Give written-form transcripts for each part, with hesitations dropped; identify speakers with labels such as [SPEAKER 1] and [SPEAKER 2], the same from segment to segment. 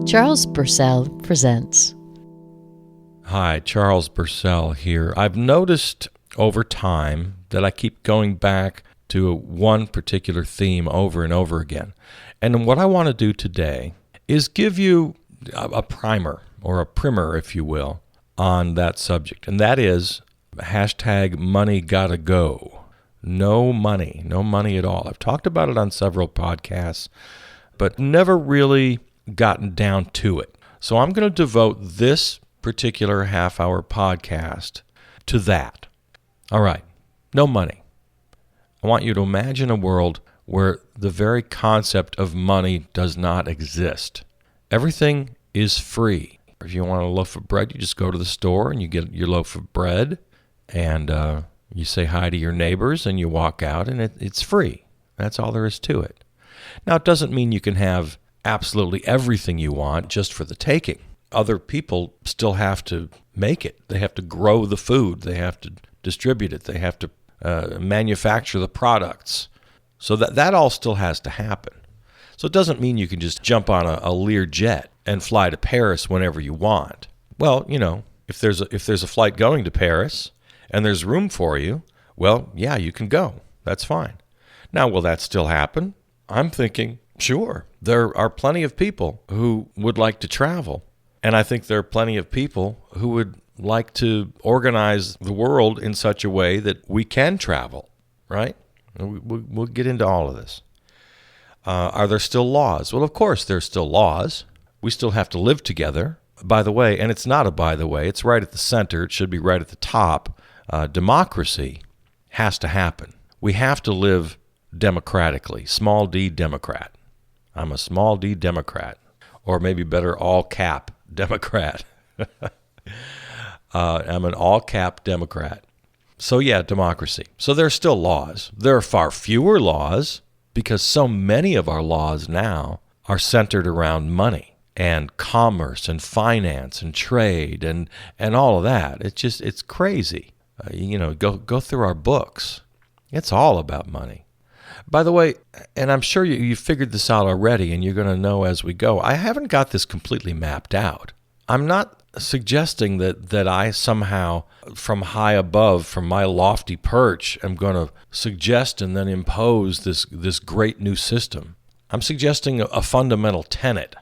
[SPEAKER 1] Charles Purcell presents.
[SPEAKER 2] Hi, Charles Purcell here. I've noticed over time that I keep going back to one particular theme over and over again. And what I want to do today is give you a primer, or a primer, if you will, on that subject. And that is hashtag money gotta go. No money at all. I've talked about it on several podcasts, but never really gotten down to it. So I'm going to devote this particular half-hour podcast to that. All right, no money. I want you to imagine a world where the very concept of money does not exist. Everything is free. If you want a loaf of bread, you just go to the store and you get your loaf of bread, and you say hi to your neighbors and you walk out, and it's free. That's all there is to it. Now, it doesn't mean you can have absolutely everything you want just for the taking. Other people still have to make it. They have to grow the food. They have to distribute it. They have to manufacture the products. So that all still has to happen. So it doesn't mean you can just jump on a Lear jet and fly to Paris whenever you want. Well, you know, if there's a flight going to Paris and there's room for you, well, yeah, you can go. That's fine. Now, will that still happen? I'm thinking, sure. There are plenty of people who would like to travel. And I think there are plenty of people who would like to organize the world in such a way that we can travel, right? We'll get into all of this. Are there still laws? Well, of course, there's still laws. We still have to live together. By the way, and it's not a by the way, it's right at the center. It should be right at the top. Democracy has to happen. We have to live democratically. Small d Democrat. I'm a small d Democrat. Or maybe better, all cap Democrat. I'm an all cap Democrat. So yeah, democracy. So there are still laws. There are far fewer laws because so many of our laws now are centered around money and commerce and finance and trade and all of that. It's crazy. Go through our books. It's all about money. By the way, and I'm sure you figured this out already and you're going to know as we go, I haven't got this completely mapped out. I'm not suggesting that I somehow, from high above, from my lofty perch, am going to suggest and then impose this great new system. I'm suggesting a fundamental tenet,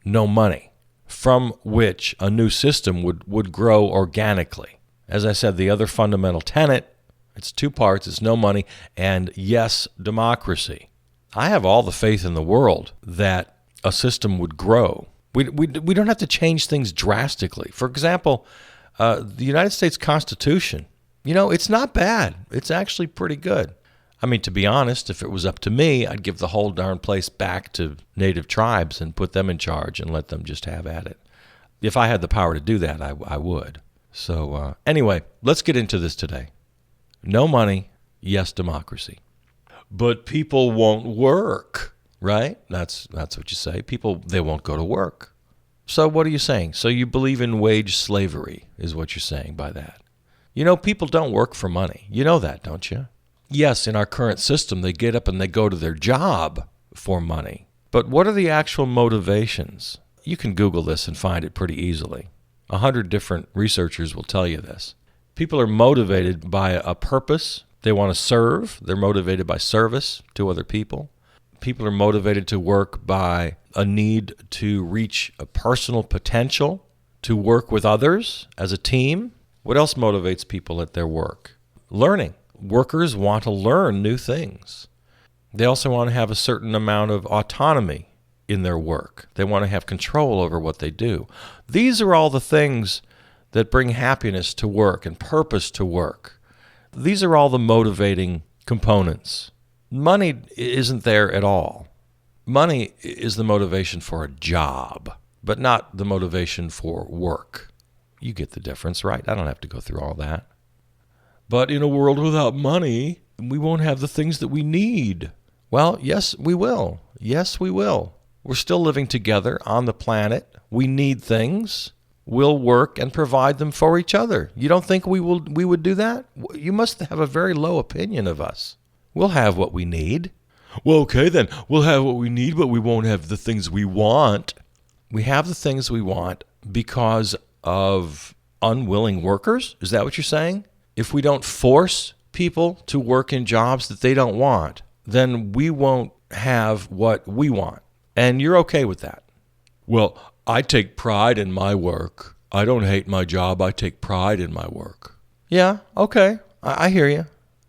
[SPEAKER 2] no money, from which a new system would grow organically. As I said, the other fundamental tenet, it's two parts, it's no money, and yes, democracy. I have all the faith in the world that a system would grow. We don't have to change things drastically. For example, the United States Constitution, it's not bad. It's actually pretty good. I mean, to be honest, if it was up to me, I'd give the whole darn place back to native tribes and put them in charge and let them just have at it. If I had the power to do that, I would. So anyway, let's get into this today. No money, yes, democracy. But people won't work, right? That's what you say. People, they won't go to work. So what are you saying? So you believe in wage slavery is what you're saying by that. People don't work for money. You know that, don't you? Yes, in our current system, they get up and they go to their job for money. But what are the actual motivations? You can Google this and find it pretty easily. 100 different researchers will tell you this. People are motivated by a purpose. They want to serve. They're motivated by service to other people. People are motivated to work by a need to reach a personal potential, to work with others as a team. What else motivates people at their work? Learning. Workers want to learn new things. They also want to have a certain amount of autonomy in their work. They want to have control over what they do. These are all the things that bring happiness to work and purpose to work. These are all the motivating components. Money isn't there at all. Money is the motivation for a job, but not the motivation for work. You get the difference, right? I don't have to go through all that. But in a world without money, we won't have the things that we need. Well, yes, we will. Yes, we will. We're still living together on the planet. We need things. We'll work and provide them for each other. You don't think we would do that? You must have a very low opinion of us. We'll have what we need. Well, okay, then. We'll have what we need, but we won't have the things we want. We have the things we want because of unwilling workers? Is that what you're saying? If we don't force people to work in jobs that they don't want, then we won't have what we want. And you're okay with that. Well, I take pride in my work. I don't hate my job. I take pride in my work. Yeah, okay. I hear you.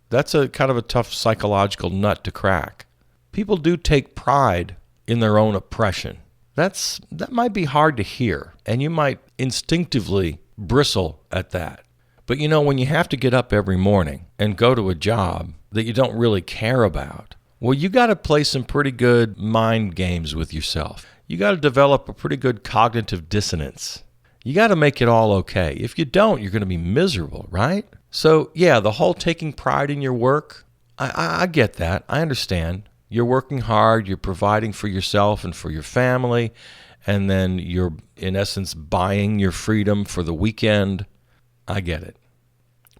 [SPEAKER 2] That's a kind of a tough psychological nut to crack. People do take pride in their own oppression. That might be hard to hear, and you might instinctively bristle at that. But when you have to get up every morning and go to a job that you don't really care about, well, you got to play some pretty good mind games with yourself. You got to develop a pretty good cognitive dissonance. You got to make it all okay. If you don't, you're going to be miserable, right? So, yeah, the whole taking pride in your work, I get that. I understand. You're working hard. You're providing for yourself and for your family. And then you're, in essence, buying your freedom for the weekend. I get it.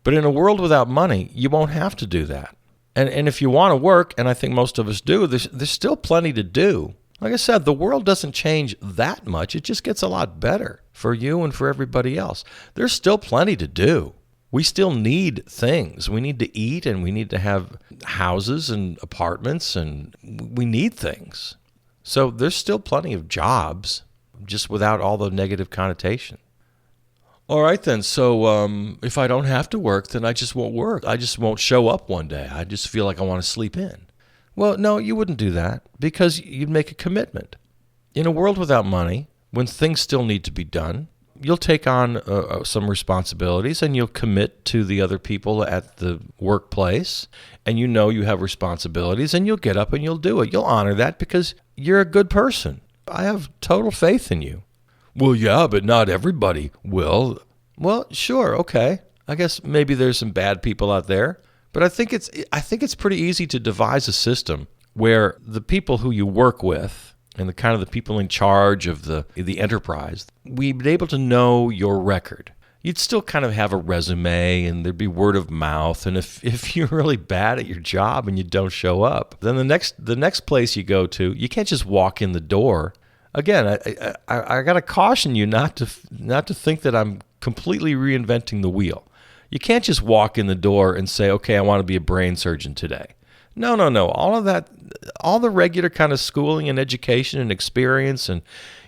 [SPEAKER 2] But in a world without money, you won't have to do that. And if you want to work, and I think most of us do, there's still plenty to do. Like I said, the world doesn't change that much. It just gets a lot better for you and for everybody else. There's still plenty to do. We still need things. We need to eat, and we need to have houses and apartments, and we need things. So there's still plenty of jobs, just without all the negative connotation. All right, then. So if I don't have to work, then I just won't work. I just won't show up one day. I just feel like I want to sleep in. Well, no, you wouldn't do that because you'd make a commitment. In a world without money, when things still need to be done, you'll take on some responsibilities and you'll commit to the other people at the workplace, and you have responsibilities, and you'll get up and you'll do it. You'll honor that because you're a good person. I have total faith in you. Well, yeah, but not everybody will. Well, sure, okay. I guess maybe there's some bad people out there, but I think it's pretty easy to devise a system where the people who you work with and the people in charge of the enterprise, we'd be able to know your record. You'd still kind of have a resume, and there'd be word of mouth. And if you're really bad at your job and you don't show up, then the next place you go to, you can't just walk in the door. Again, I got to caution you not to think that I'm completely reinventing the wheel. You can't just walk in the door and say, okay, I want to be a brain surgeon today. No. All of that, all the regular kind of schooling and education and experience, and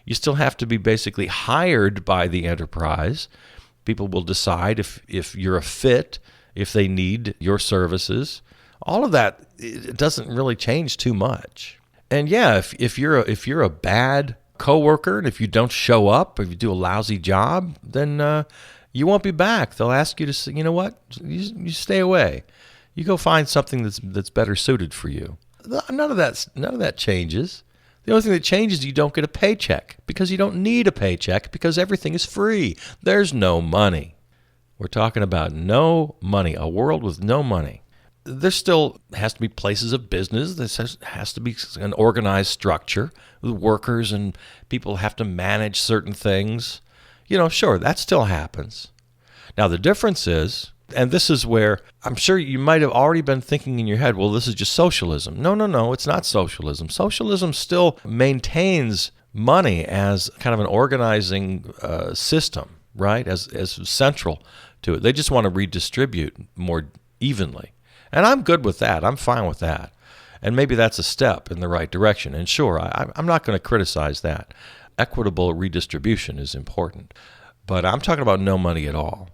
[SPEAKER 2] you still have to be basically hired by the enterprise. People will decide if you're a fit, if they need your services. All of that, it doesn't really change too much. And yeah, if you're a bad coworker, and if you don't show up, or if you do a lousy job, then you won't be back. They'll ask you to say, you know what, you stay away. You go find something that's better suited for you. None of that changes. The only thing that changes is you don't get a paycheck, because you don't need a paycheck, because everything is free. There's no money. We're talking about no money, a world with no money. There still has to be places of business. There has to be an organized structure. The workers and people have to manage certain things. Sure, that still happens. Now, the difference is, and this is where I'm sure you might have already been thinking in your head, well, this is just socialism. No, it's not socialism. Socialism still maintains money as kind of an organizing system, right, as central to it. They just want to redistribute more evenly. And I'm good with that. I'm fine with that. And maybe that's a step in the right direction. And sure, I'm not going to criticize that. Equitable redistribution is important. But I'm talking about no money at all.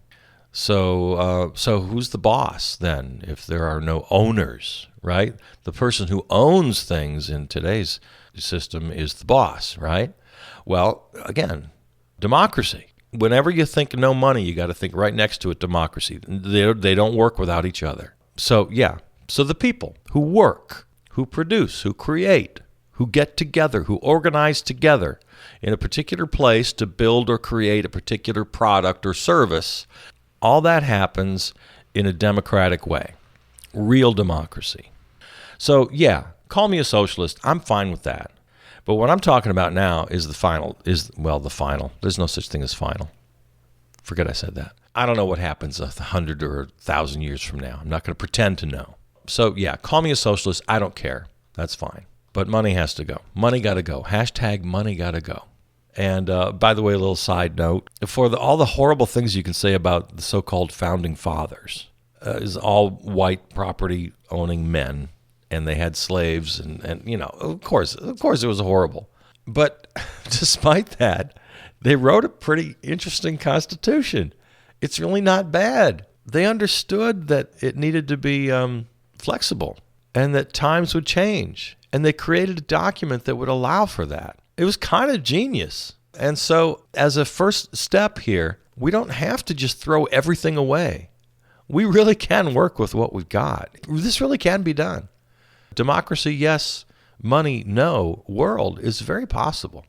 [SPEAKER 2] So who's the boss then if there are no owners, right? The person who owns things in today's system is the boss, right? Well, again, democracy. Whenever you think no money, you got to think right next to it democracy. They don't work without each other. So, yeah. So the people who work, who produce, who create, who get together, who organize together in a particular place to build or create a particular product or service, all that happens in a democratic way. Real democracy. So, yeah, call me a socialist. I'm fine with that. But what I'm talking about now is the final. There's no such thing as final. Forget I said that. I don't know what happens 100 or 1,000 years from now. I'm not going to pretend to know. So, yeah, call me a socialist. I don't care. That's fine. But money has to go. Money got to go. # money got to go. And by the way, a little side note, for all the horrible things you can say about the so-called founding fathers, is all white property owning men, and they had slaves, and of course it was horrible. But despite that, they wrote a pretty interesting constitution. It's really not bad. They understood that it needed to be flexible and that times would change. And they created a document that would allow for that. It was kind of genius. And so as a first step here, we don't have to just throw everything away. We really can work with what we've got. This really can be done. Democracy, yes. Money, no. World is very possible.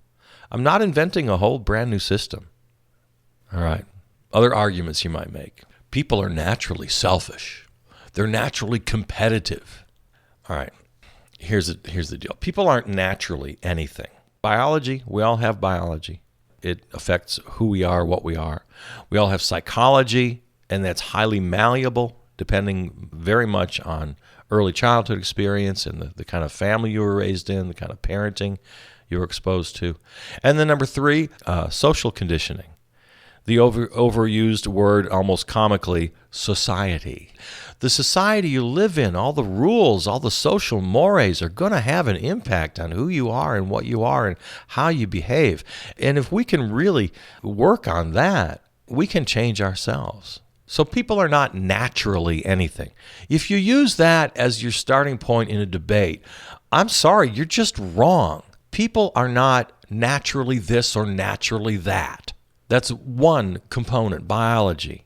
[SPEAKER 2] I'm not inventing a whole brand new system. All right. Other arguments you might make. People are naturally selfish. They're naturally competitive. All right. Here's the deal. People aren't naturally anything. Biology, we all have biology. It affects who we are, what we are. We all have psychology, and that's highly malleable, depending very much on early childhood experience and the kind of family you were raised in, the kind of parenting you were exposed to. And then number 3, social conditioning. The overused word, almost comically, society. The society you live in, all the rules, all the social mores are going to have an impact on who you are and what you are and how you behave. And if we can really work on that, we can change ourselves. So people are not naturally anything. If you use that as your starting point in a debate, I'm sorry, you're just wrong. People are not naturally this or naturally that. That's one component, biology.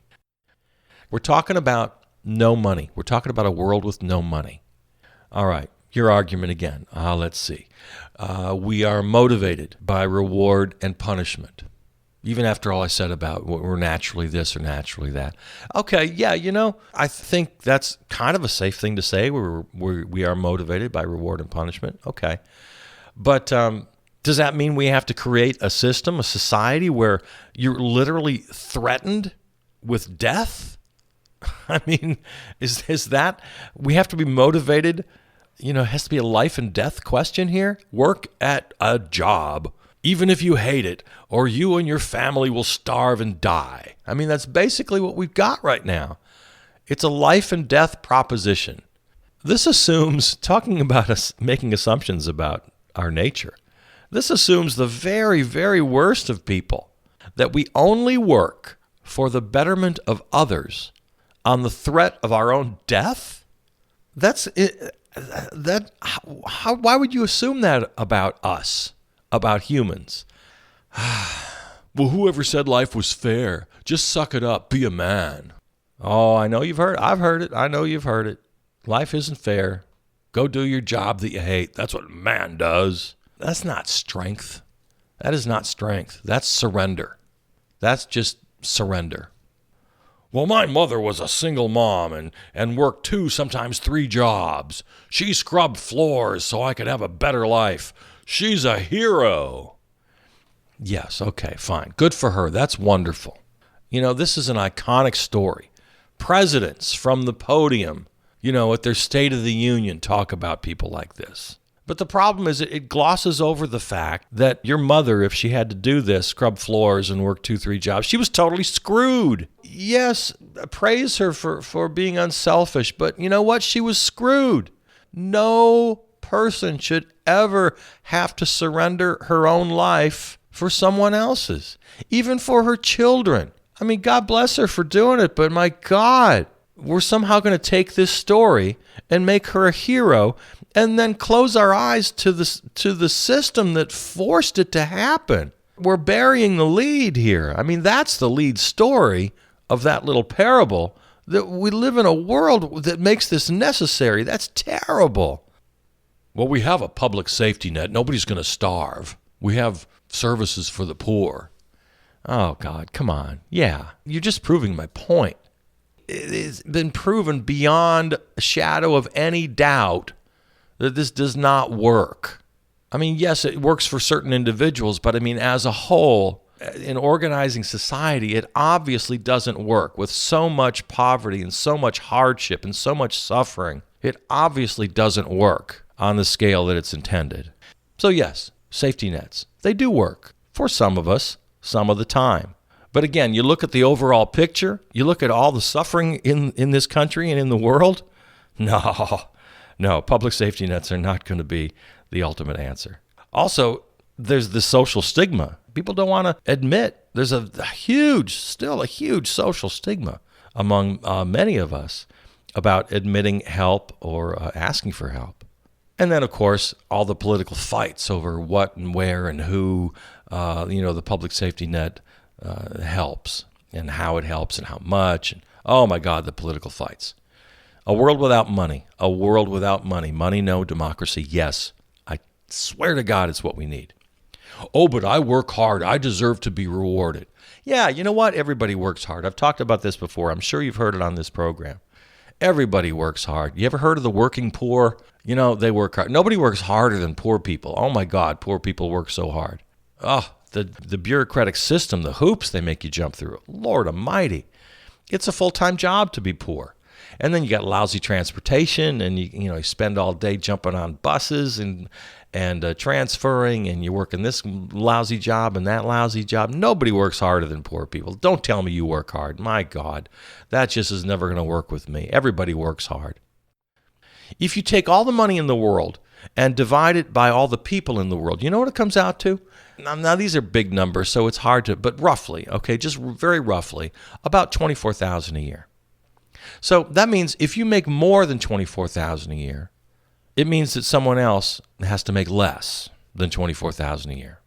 [SPEAKER 2] We're talking about no money. We're talking about a world with no money. All right, your argument again. Let's see. We are motivated by reward and punishment. Even after all I said about we're naturally this or naturally that. Okay, yeah, I think that's kind of a safe thing to say. We are motivated by reward and punishment. Okay. But does that mean we have to create a system, a society where you're literally threatened with death? I mean, is that, we have to be motivated? It has to be a life and death question here. Work at a job, even if you hate it, or you and your family will starve and die. I mean, that's basically what we've got right now. It's a life and death proposition. This assumes, talking about us making assumptions about our nature, this assumes the very, very worst of people, that we only work for the betterment of others on the threat of our own death? That's it. Why would you assume that about us, about humans? Well, whoever said life was fair? Just suck it up, be a man. Oh, I know you've heard it. I've heard it. I know you've heard it. Life isn't fair. Go do your job that you hate. That's what a man does. That's not strength. That is not strength. That's surrender. That's just surrender. Well, my mother was a single mom and worked 2, sometimes 3 jobs. She scrubbed floors so I could have a better life. She's a hero. Yes, okay, fine. Good for her. That's wonderful. This is an iconic story. Presidents from the podium, at their State of the Union talk about people like this. But the problem is it glosses over the fact that your mother, if she had to do this, scrub floors and work 2, 3 jobs, she was totally screwed. Yes, praise her for being unselfish, but you know what? She was screwed. No person should ever have to surrender her own life for someone else's, even for her children. I mean, God bless her for doing it, but my God, we're somehow going to take this story and make her a hero and then close our eyes to the system that forced it to happen. We're burying the lead here. I mean, that's the lead story of that little parable, that we live in a world that makes this necessary. That's terrible. Well, we have a public safety net. Nobody's going to starve. We have services for the poor. Oh, God, come on. Yeah, you're just proving my point. It's been proven beyond a shadow of any doubt that this does not work. I mean, yes, it works for certain individuals, but I mean, as a whole, in organizing society, it obviously doesn't work. With so much poverty and so much hardship and so much suffering, it obviously doesn't work on the scale that it's intended. So yes, safety nets, they do work for some of us, some of the time. But again, you look at the overall picture, you look at all the suffering in this country and in the world. No, public safety nets are not going to be the ultimate answer. Also, there's the social stigma. People don't want to admit there's a huge social stigma among many of us about admitting help or asking for help. And then, of course, all the political fights over what and where and who, the public safety net helps and how it helps and how much. And, oh, my God, the political fights. A world without money. Money, no. Democracy, yes. I swear to God, it's what we need. Oh, but I work hard. I deserve to be rewarded. Yeah, you know what? Everybody works hard. I've talked about this before. I'm sure you've heard it on this program. Everybody works hard. You ever heard of the working poor? They work hard. Nobody works harder than poor people. Oh, my God, poor people work so hard. Oh, the bureaucratic system, the hoops they make you jump through. Lord almighty. It's a full-time job to be poor. And then you got lousy transportation, and you spend all day jumping on buses and transferring, and you work in this lousy job and that lousy job. Nobody works harder than poor people. Don't tell me you work hard. My God, that just is never going to work with me. Everybody works hard. If you take all the money in the world and divide it by all the people in the world, you know what it comes out to? Now these are big numbers, so it's hard to, but roughly, okay, just very roughly, about $24,000 a year. So that means if you make more than $24,000 a year, it means that someone else has to make less than $24,000 a year.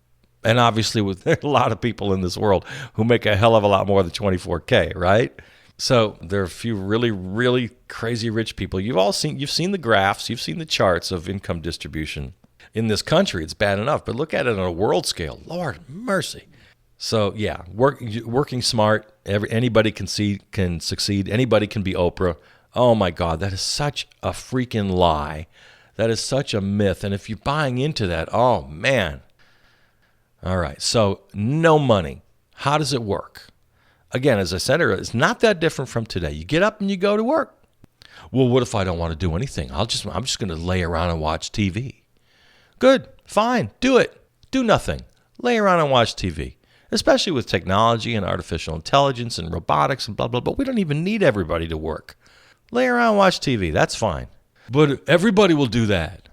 [SPEAKER 2] And obviously, there are a lot of people in this world who make a hell of a lot more than $24K, right? So there are a few really, really crazy rich people. You've seen the graphs, you've seen the charts of income distribution. In this country, it's bad enough, but look at it on a world scale. Lord mercy. So yeah, working smart. Anybody can succeed. Anybody can be Oprah. Oh my God, that is such a freaking lie. That is such a myth. And if you're buying into that, oh man. All right, so no money. How does it work? Again, as I said earlier, it's not that different from today. You get up and you go to work. Well, what if I don't want to do anything? I'm just going to lay around and watch TV. Good, fine, do it. Do nothing. Lay around and watch TV. Especially with technology and artificial intelligence and robotics and blah, blah, blah. We don't even need everybody to work. Lay around and watch TV. That's fine. But everybody will do that.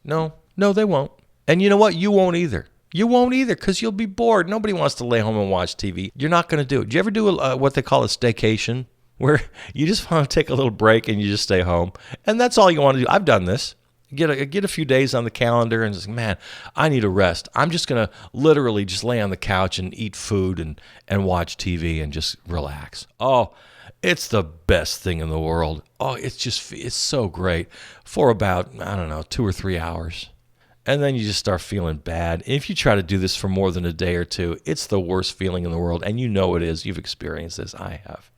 [SPEAKER 2] No, they won't. And you know what? You won't either. You won't either because you'll be bored. Nobody wants to lay home and watch TV. You're not going to do it. Do you ever do what they call a staycation, where you just want to take a little break and you just stay home? And that's all you want to do. I've done this. Get a few days on the calendar and just, man, I need a rest. I'm just going to literally just lay on the couch and eat food and watch TV and just relax. Oh, it's the best thing in the world. Oh, it's so great for about, 2 or 3 hours. And then you just start feeling bad. If you try to do this for more than a day or two, it's the worst feeling in the world. And you know it is. You've experienced this. I have.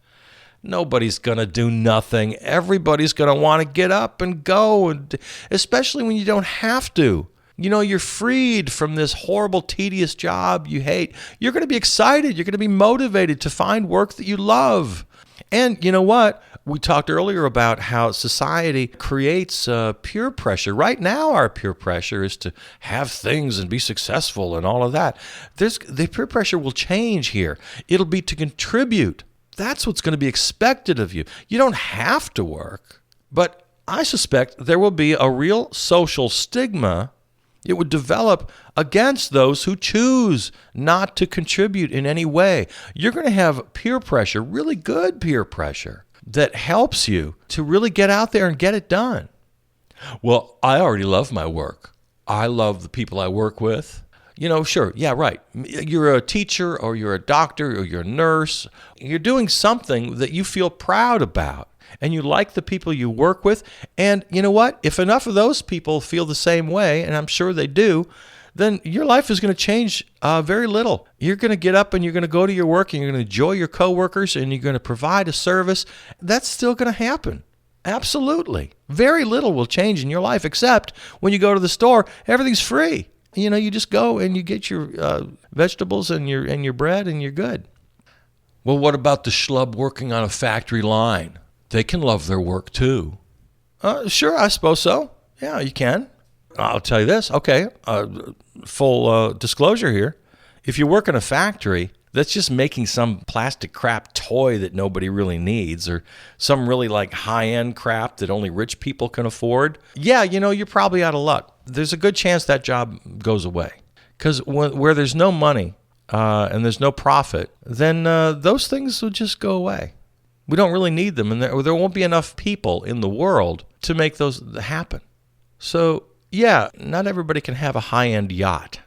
[SPEAKER 2] Nobody's going to do nothing. Everybody's going to want to get up and go, and especially when you don't have to. You're freed from this horrible, tedious job you hate. You're going to be excited. You're going to be motivated to find work that you love. And you know what? We talked earlier about how society creates peer pressure. Right now, our peer pressure is to have things and be successful and all of that. The peer pressure will change here. It'll be to contribute. That's what's going to be expected of you. You don't have to work, but I suspect there will be a real social stigma. It would develop against those who choose not to contribute in any way. You're going to have peer pressure, really good peer pressure, that helps you to really get out there and get it done. Well, I already love my work. I love the people I work with. Sure, yeah, right. You're a teacher or you're a doctor or you're a nurse. You're doing something that you feel proud about and you like the people you work with. And you know what? If enough of those people feel the same way, and I'm sure they do, then your life is going to change very little. You're going to get up and you're going to go to your work and you're going to enjoy your coworkers and you're going to provide a service. That's still going to happen. Absolutely. Very little will change in your life, except when you go to the store, everything's free. You just go and you get your vegetables and your bread and you're good. Well, what about the schlub working on a factory line? They can love their work too. Sure, I suppose so. Yeah, you can. I'll tell you this. Okay, full disclosure here. If you work in a factory that's just making some plastic crap toy that nobody really needs, or some really like high-end crap that only rich people can afford, yeah, you're probably out of luck. There's a good chance that job goes away. Because where there's no money and there's no profit, then those things will just go away. We don't really need them, and there won't be enough people in the world to make those happen. So, yeah, not everybody can have a high-end yacht.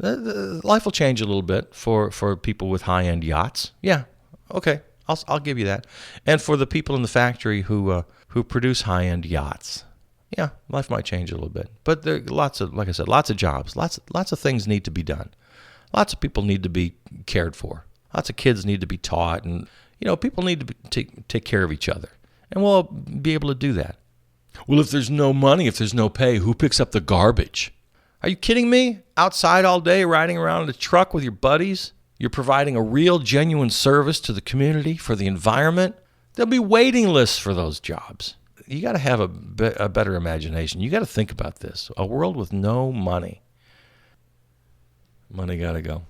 [SPEAKER 2] Life will change a little bit for people with high-end yachts. Yeah, okay, I'll give you that. And for the people in the factory who produce high-end yachts, yeah, life might change a little bit. But there are lots of jobs, lots of things need to be done. Lots of people need to be cared for. Lots of kids need to be taught, and people need to take care of each other. And we'll be able to do that. Well, if there's no money, if there's no pay, who picks up the garbage? Are you kidding me? Outside all day, riding around in a truck with your buddies? You're providing a real, genuine service to the community, for the environment? There'll be waiting lists for those jobs. You got to have a better imagination. You got to think about this. A world with no money. Money got to go.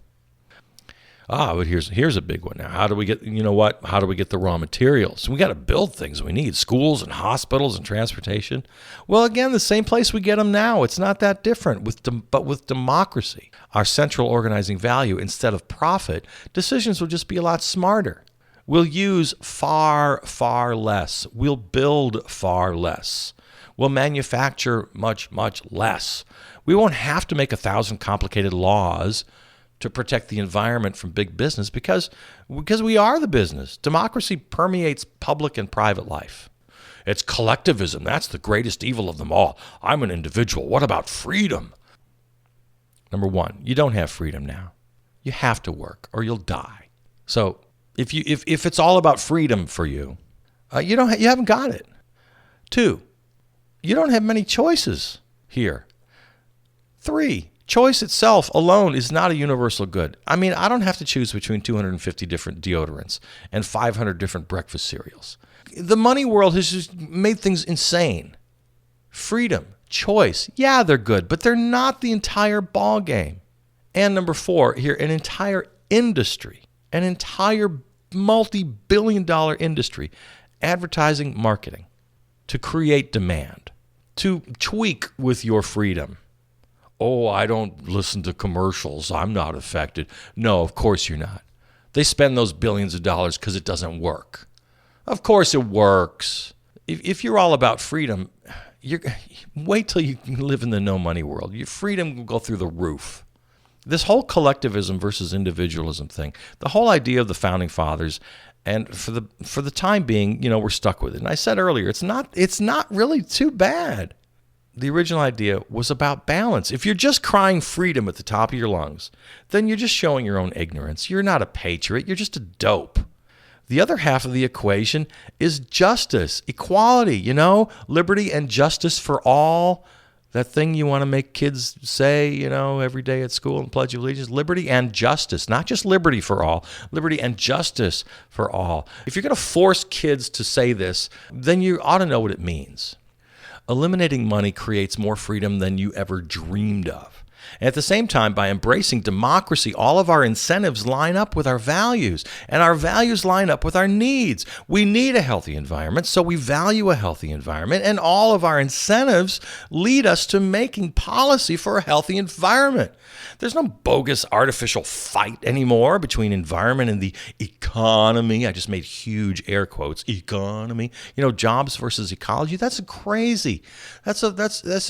[SPEAKER 2] But here's a big one now. How do we get the raw materials? We got to build things we need, schools and hospitals and transportation. Well, again, the same place we get them now. It's not that different, but with democracy, our central organizing value, instead of profit, decisions will just be a lot smarter. We'll use far, far less. We'll build far less. We'll manufacture much, much less. We won't have to make 1,000 complicated laws to protect the environment from big business because we are the business. Democracy permeates public and private life. It's collectivism. That's the greatest evil of them all. I'm an individual. What about freedom? Number one, you don't have freedom now. You have to work or you'll die. So if it's all about freedom for you, you haven't got it. Two, you don't have many choices here. Three, choice itself alone is not a universal good. I mean, I don't have to choose between 250 different deodorants and 500 different breakfast cereals. The money world has just made things insane. Freedom, choice, yeah, they're good, but they're not the entire ball game. And number four, here, an entire industry, an entire multi-billion-dollar industry, advertising, marketing, to create demand, to tweak with your freedom. Oh, I don't listen to commercials. I'm not affected. No, of course you're not. They spend those billions of dollars because it doesn't work. Of course it works. If you're all about freedom, wait till you live in the no money world. Your freedom will go through the roof. This whole collectivism versus individualism thing, the whole idea of the founding fathers, and for the time being, we're stuck with it. And I said earlier, it's not really too bad. The original idea was about balance. If you're just crying freedom at the top of your lungs, then you're just showing your own ignorance. You're not a patriot. You're just a dope. The other half of the equation is justice, equality, liberty and justice for all. That thing you want to make kids say, every day at school and Pledge of Allegiance, liberty and justice, not just liberty for all, liberty and justice for all. If you're going to force kids to say this, then you ought to know what it means. Eliminating money creates more freedom than you ever dreamed of. And at the same time, by embracing democracy, all of our incentives line up with our values, and our values line up with our needs. We need a healthy environment, so we value a healthy environment, and all of our incentives lead us to making policy for a healthy environment. There's no bogus artificial fight anymore between environment and the economy. I just made huge air quotes, economy. Jobs versus ecology. That's crazy. That's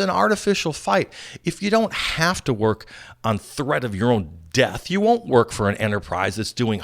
[SPEAKER 2] an artificial fight. If you don't have to work on threat of your own death, you won't work for an enterprise that's doing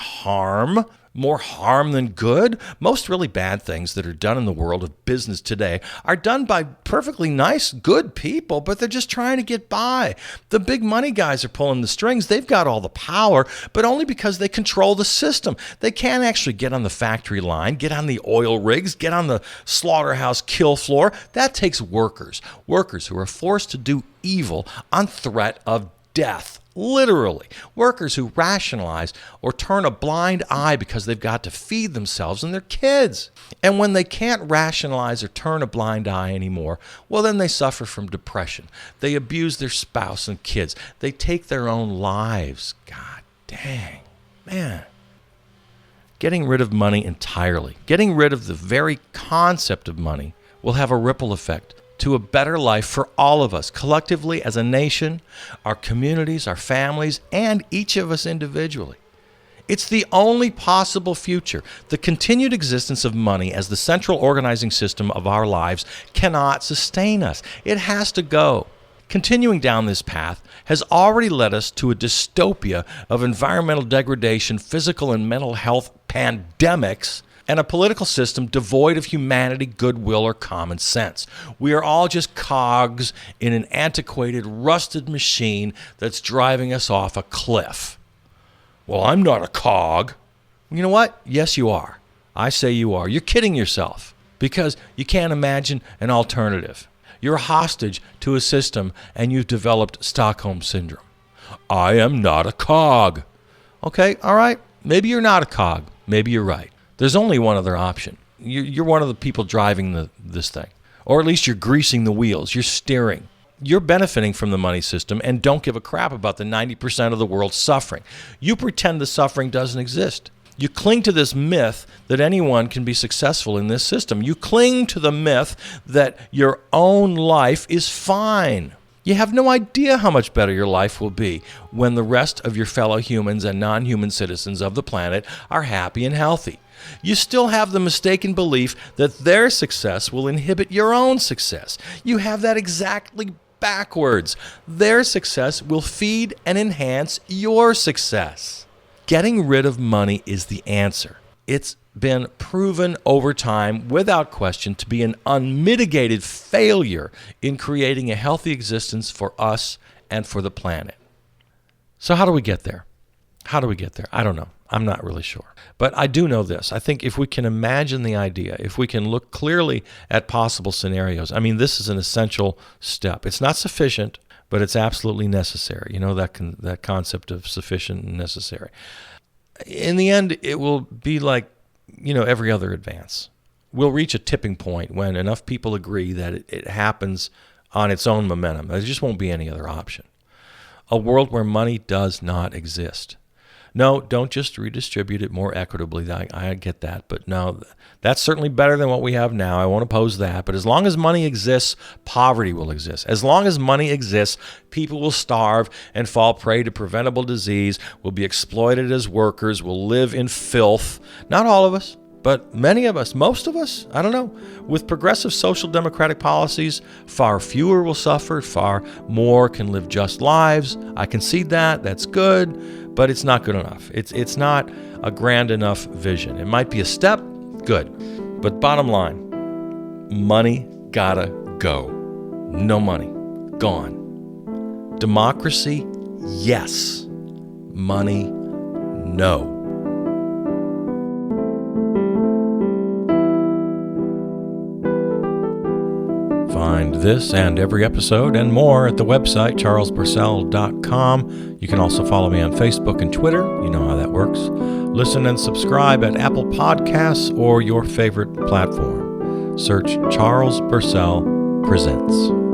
[SPEAKER 2] more harm than good. Most really bad things that are done in the world of business today are done by perfectly nice, good people, but they're just trying to get by. The big money guys are pulling the strings. They've got all the power, but only because they control the system. They can't actually get on the factory line, get on the oil rigs, get on the slaughterhouse kill floor. That takes workers who are forced to do evil on threat of death. Literally, workers who rationalize or turn a blind eye because they've got to feed themselves and their kids. And when they can't rationalize or turn a blind eye anymore, well, then they suffer from depression. They abuse their spouse and kids. They take their own lives. God, Dang, man. Getting rid of money entirely, getting rid of the very concept of money will have a ripple effect to a better life for all of us, collectively as a nation, our communities, our families, and each of us individually. It's the only possible future. The continued existence of money as the central organizing system of our lives cannot sustain us. It has to go. Continuing down this path has already led us to a dystopia of environmental degradation, physical and mental health pandemics, and a political system devoid of humanity, goodwill, or common sense. We are all just cogs in an antiquated, rusted machine that's driving us off a cliff. Well, I'm not a cog. You know what? Yes, you are. I say you are. You're kidding yourself because you can't imagine an alternative. You're a hostage to a system and you've developed Stockholm Syndrome. I am not a cog. Okay, all right. Maybe you're not a cog. Maybe you're right. There's only one other option. You're one of the people driving this thing. Or at least you're greasing the wheels. You're steering. You're benefiting from the money system and don't give a crap about the 90% of the world suffering. You pretend the suffering doesn't exist. You cling to this myth that anyone can be successful in this system. You cling to the myth that your own life is fine. You have no idea how much better your life will be when the rest of your fellow humans and non-human citizens of the planet are happy and healthy. You still have the mistaken belief that their success will inhibit your own success. You have that exactly backwards. Their success will feed and enhance your success. Getting rid of money is the answer. It's been proven over time, without question, to be an unmitigated failure in creating a healthy existence for us and for the planet. So how do we get there? How do we get there? I don't know. I'm not really sure. But I do know this. I think if we can imagine the idea, if we can look clearly at possible scenarios, I mean, this is an essential step. It's not sufficient, but it's absolutely necessary. You know, that concept of sufficient and necessary. In the end, it will be like, you know, every other advance. We'll reach a tipping point when enough people agree that it happens on its own momentum. There just won't be any other option. A world where money does not exist. No, don't just redistribute it more equitably. I get that. But no, that's certainly better than what we have now. I won't oppose that. But as long as money exists, poverty will exist. As long as money exists, people will starve and fall prey to preventable disease, will be exploited as workers, will live in filth. Not all of us, but many of us, most of us, I don't know. With progressive social democratic policies, far fewer will suffer, far more can live just lives. I concede that. That's good. But it's not good enough. It's not a grand enough vision. It might be a step, good. But bottom line, money gotta go. No money, gone. Democracy, yes. Money, no. Find this and every episode and more at the website, charlesburcell.com. You can also follow me on Facebook and Twitter. You know how that works. Listen and subscribe at Apple Podcasts or your favorite platform. Search Charles Burcell Presents.